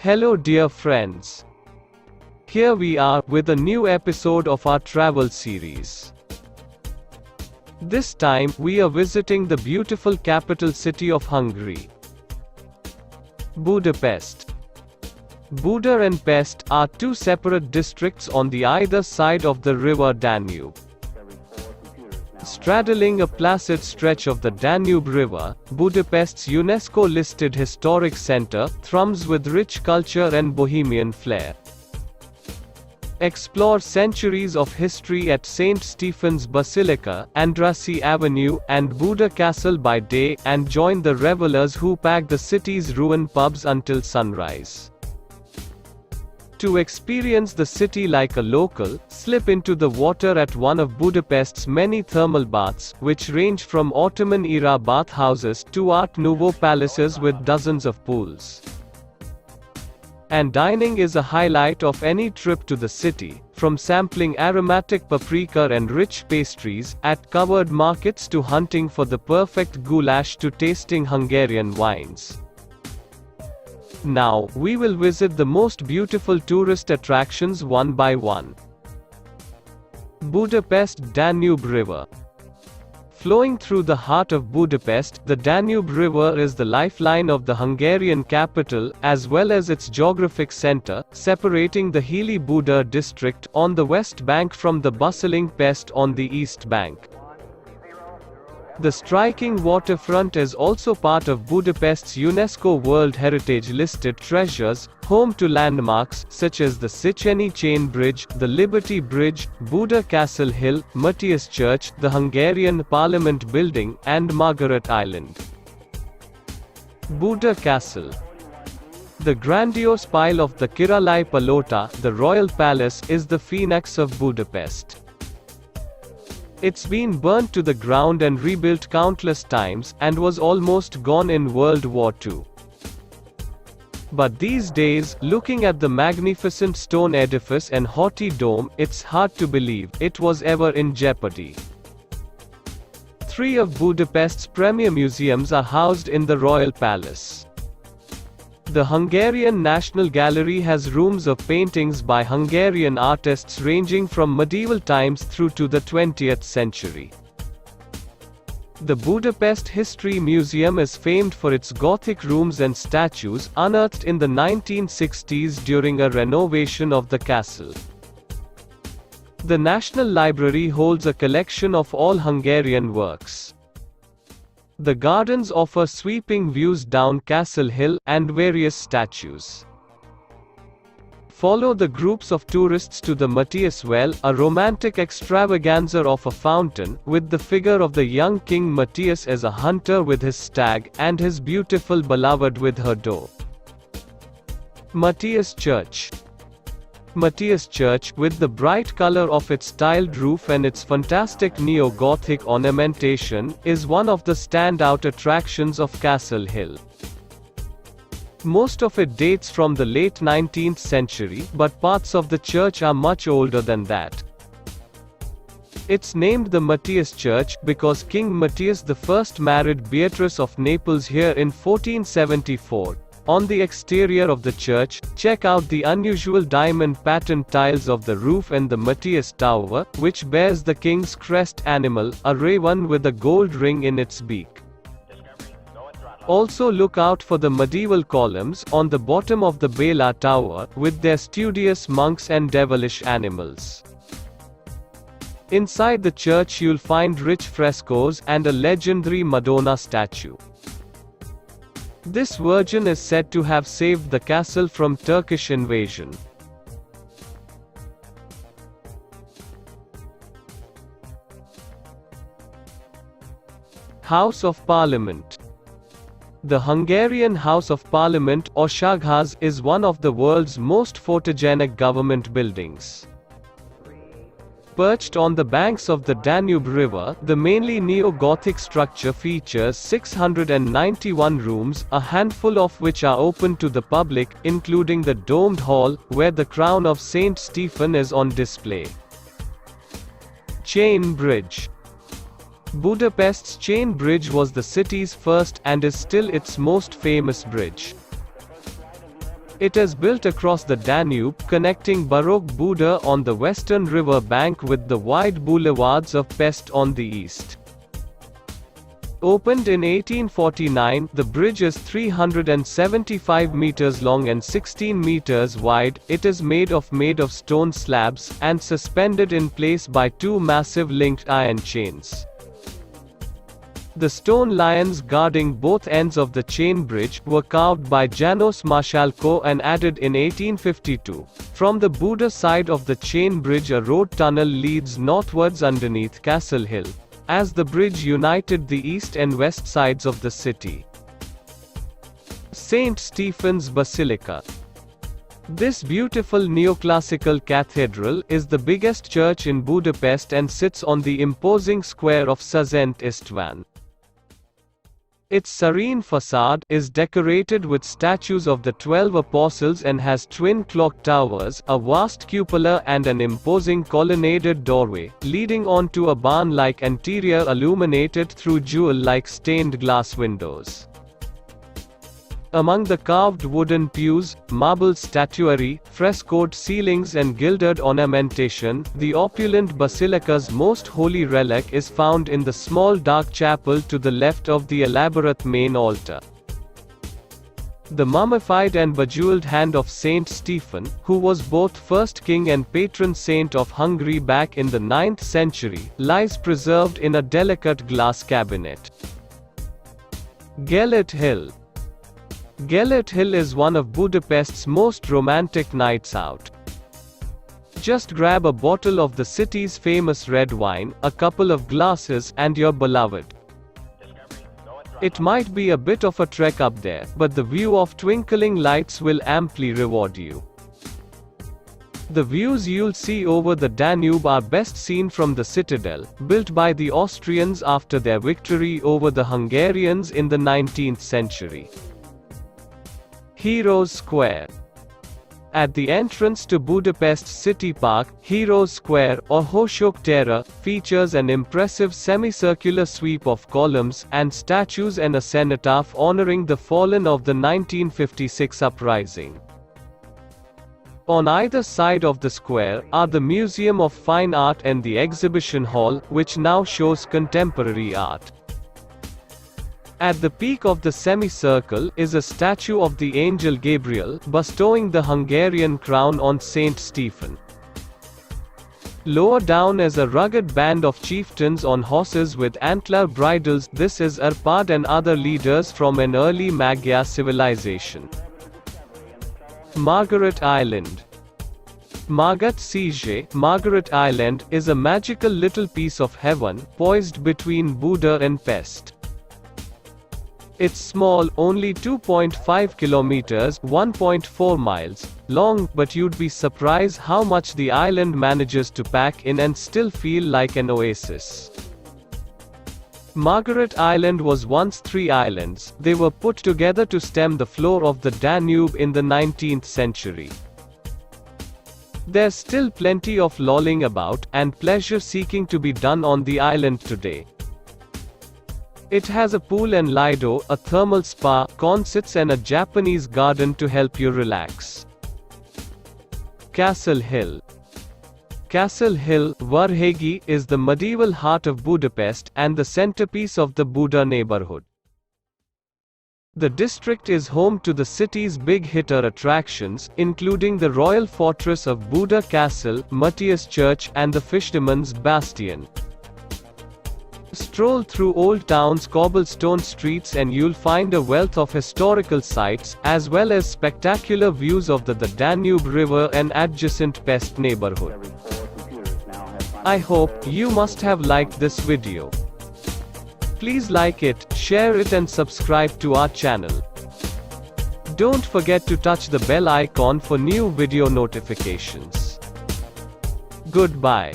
Hello dear friends. Here we are, with a new episode of our travel series. This time, we are visiting the beautiful capital city of Hungary, Budapest. Buda and Pest are two separate districts on the either side of the river Danube. Straddling a placid stretch of the Danube River, Budapest's UNESCO-listed historic center thrums with rich culture and bohemian flair. Explore centuries of history at St. Stephens Basilica, Andrassy Avenue, and Buda Castle by day, and join the revelers who pack the city's ruined pubs until sunrise. To experience the city like a local, slip into the water at one of Budapest's many thermal baths, which range from Ottoman-era bathhouses to Art Nouveau palaces with dozens of pools. And dining is a highlight of any trip to the city, from sampling aromatic paprika and rich pastries, at covered markets to hunting for the perfect goulash to tasting Hungarian wines. Now, we will visit the most beautiful tourist attractions one by one. Budapest Danube River. Flowing through the heart of Budapest, the Danube River is the lifeline of the Hungarian capital, as well as its geographic center, separating the hilly Buda district on the west bank from the bustling Pest on the east bank. The striking waterfront is also part of Budapest's UNESCO World Heritage listed treasures, home to landmarks such as the Széchenyi Chain Bridge, the Liberty Bridge, Buda Castle Hill, Matthias Church, the Hungarian Parliament Building, and Margaret Island. Buda Castle. The grandiose pile of the Királyi Palota, the royal palace, is the phoenix of Budapest. It's been burnt to the ground and rebuilt countless times, and was almost gone in World War II. But these days, looking at the magnificent stone edifice and haughty dome, it's hard to believe it was ever in jeopardy. Three of Budapest's premier museums are housed in the Royal Palace. The Hungarian National Gallery has rooms of paintings by Hungarian artists ranging from medieval times through to the 20th century. The Budapest History Museum is famed for its Gothic rooms and statues, unearthed in the 1960s during a renovation of the castle. The National Library holds a collection of all Hungarian works. The gardens offer sweeping views down Castle Hill, and various statues. Follow the groups of tourists to the Matthias Well, a romantic extravaganza of a fountain, with the figure of the young King Matthias as a hunter with his stag, and his beautiful beloved with her doe. Matthias Church. Matthias Church, with the bright color of its tiled roof and its fantastic neo-Gothic ornamentation, is one of the standout attractions of Castle Hill. Most of it dates from the late 19th century, but parts of the church are much older than that. It's named the Matthias Church because King Matthias I married Beatrice of Naples here in 1474. On the exterior of the church, check out the unusual diamond-patterned tiles of the roof and the Matthias Tower, which bears the king's crest animal, a raven with a gold ring in its beak. Also look out for the medieval columns on the bottom of the Bela Tower, with their studious monks and devilish animals. Inside the church you'll find rich frescoes and a legendary Madonna statue. This virgin is said to have saved the castle from Turkish invasion. House of Parliament. The Hungarian House of Parliament, or Székház, is one of the world's most photogenic government buildings. Perched on the banks of the Danube River, the mainly neo-Gothic structure features 691 rooms, a handful of which are open to the public, including the domed hall, where the crown of Saint Stephen is on display. Chain Bridge. Budapest's Chain Bridge was the city's first, and is still its most famous bridge. It is built across the Danube, connecting Baroque Buda on the western river bank with the wide boulevards of Pest on the east. Opened in 1849, the bridge is 375 meters long and 16 meters wide. It is made of stone slabs, and suspended in place by two massive linked iron chains. The stone lions guarding both ends of the chain bridge were carved by Janos Marshalko and added in 1852. From the Buda side of the chain bridge, a road tunnel leads northwards underneath Castle Hill, as the bridge united the east and west sides of the city. St. Stephens Basilica. This beautiful neoclassical cathedral is the biggest church in Budapest and sits on the imposing square of Szent István. Its serene facade is decorated with statues of the 12 apostles and has twin clock towers, a vast cupola and an imposing colonnaded doorway, leading onto a barn-like interior illuminated through jewel-like stained glass windows. Among the carved wooden pews, marble statuary, frescoed ceilings and gilded ornamentation, the opulent basilica's most holy relic is found in the small dark chapel to the left of the elaborate main altar. The mummified and bejeweled hand of Saint Stephen, who was both first king and patron saint of Hungary back in the 9th century, lies preserved in a delicate glass cabinet. Gellert Hill. Gellert Hill is one of Budapest's most romantic nights out. Just grab a bottle of the city's famous red wine, a couple of glasses, and you're beloved. It might be a bit of a trek up there, but the view of twinkling lights will amply reward you. The views you'll see over the Danube are best seen from the citadel, built by the Austrians after their victory over the Hungarians in the 19th century. Heroes Square. At the entrance to Budapest's city park, Heroes Square, or Hősök tere, features an impressive semicircular sweep of columns and statues and a cenotaph honoring the fallen of the 1956 uprising. On either side of the square are the Museum of Fine Art and the Exhibition Hall, which now shows contemporary art. At the peak of the semicircle is a statue of the angel Gabriel, bestowing the Hungarian crown on Saint Stephen. Lower down is a rugged band of chieftains on horses with antler bridles. This is Arpad and other leaders from an early Magyar civilization. Margaret Island. Margaret Island is a magical little piece of heaven, poised between Buda and Pest. It's small, only 2.5 kilometers (1.4 miles) long, but you'd be surprised how much the island manages to pack in and still feel like an oasis. Margaret Island was once 3 islands. They were put together to stem the flow of the Danube in the 19th century. There's still plenty of lolling about, and pleasure seeking to be done on the island today. It has a pool and lido, a thermal spa, concerts and a Japanese garden to help you relax. Castle Hill. Castle Hill, Várhegyi, is the medieval heart of Budapest, and the centerpiece of the Buda neighborhood. The district is home to the city's big-hitter attractions, including the Royal Fortress of Buda Castle, Matthias Church, and the Fisherman's Bastion. Stroll through Old Town's cobblestone streets and you'll find a wealth of historical sites, as well as spectacular views of the Danube River and adjacent Pest neighborhood. I hope you must have liked this video. Please like it, share it and subscribe to our channel. Don't forget to touch the bell icon for new video notifications. Goodbye.